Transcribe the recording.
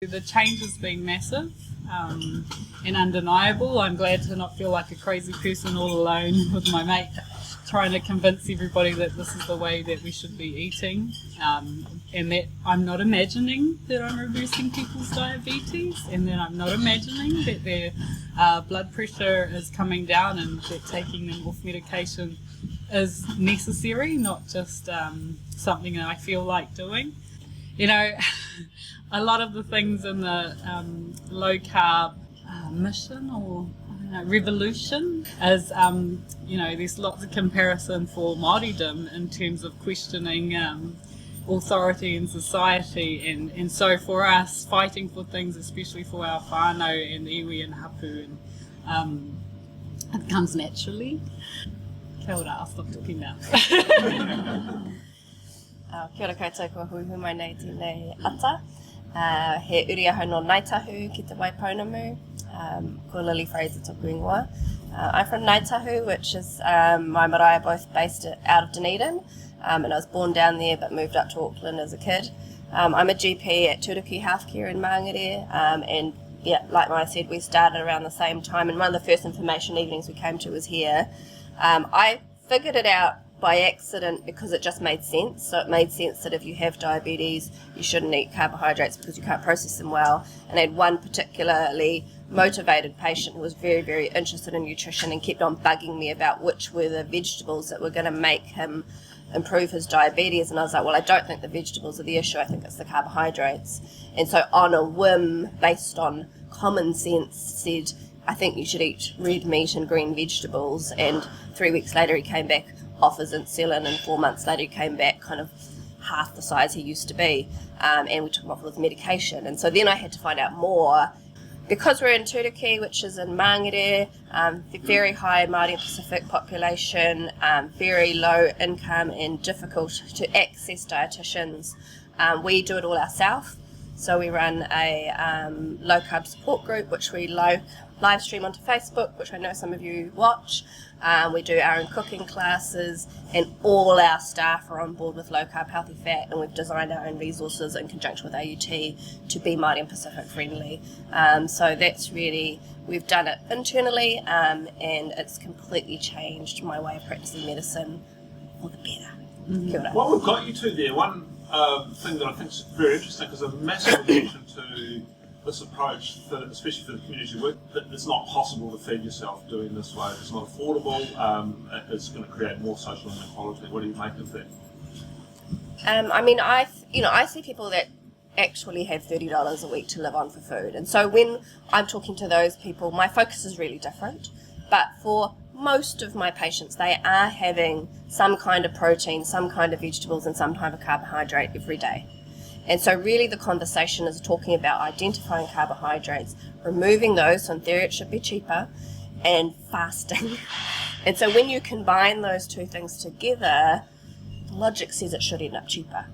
The change has been massive and undeniable. I'm glad to not feel like a crazy person all alone with my mate trying to convince everybody that this is the way that we should be eating, and that I'm not imagining that I'm reversing people's diabetes, and that I'm not imagining that their blood pressure is coming down and that taking them off medication is necessary, not just something that I feel like doing. You know, a lot of the things in the low carb mission or revolution is, there's lots of comparison for Māoridom in terms of questioning authority in society, and so for us fighting for things, especially for our whānau and iwi and hapu, and it comes naturally. Kia ora, I'll stop talking now. Kia ora koutou, kua huihumai nei tēnei ata. He uri aho no Ngaitahu ki te Waipounamu. Ko Lily Frase toku ingoa. I'm from Ngaitahu, which is my marae are both based out of Dunedin, and I was born down there but moved up to Auckland as a kid. I'm a GP at Turuki Healthcare in Māngere, and yeah, like Maya said, we started around the same time, and one of the first information evenings we came to was here. I figured it out by accident because it just made sense. So it made sense that if you have diabetes, you shouldn't eat carbohydrates because you can't process them well. And I had one particularly motivated patient who was very, very interested in nutrition and kept on bugging me about which were the vegetables that were going to make him improve his diabetes. And I was like, well, I don't think the vegetables are the issue. I think it's the carbohydrates. And so on a whim, based on common sense, said, I think you should eat red meat and green vegetables. And 3 weeks later he came back off his insulin, and 4 months later he came back kind of half the size he used to be, and we took him off with medication. And so then I had to find out more. Because we're in Turuki, which is in Māngere, very high Māori and Pacific population, very low income and difficult to access dietitians, we do it all ourselves. So we run a low carb support group, which we live stream onto Facebook, which I know some of you watch. We do our own cooking classes, and all our staff are on board with low carb healthy fat, and we've designed our own resources in conjunction with AUT to be Māori and Pacific friendly. So that's really, we've done it internally, and it's completely changed my way of practicing medicine for the better. Mm-hmm. Kia ora. What we've got you to there, one thing that I think is very interesting, is a massive attention to this approach, especially for the community you work, that it's not possible to feed yourself doing this way. It's not affordable. It's going to create more social inequality. What do you make of that? I see people that actually have $30 a week to live on for food, and so when I'm talking to those people, my focus is really different. But for most of my patients, they are having some kind of protein, some kind of vegetables, and some type of carbohydrate every day. And so really the conversation is talking about identifying carbohydrates, removing those, so in theory it should be cheaper, and fasting. And so when you combine those two things together, logic says it should end up cheaper.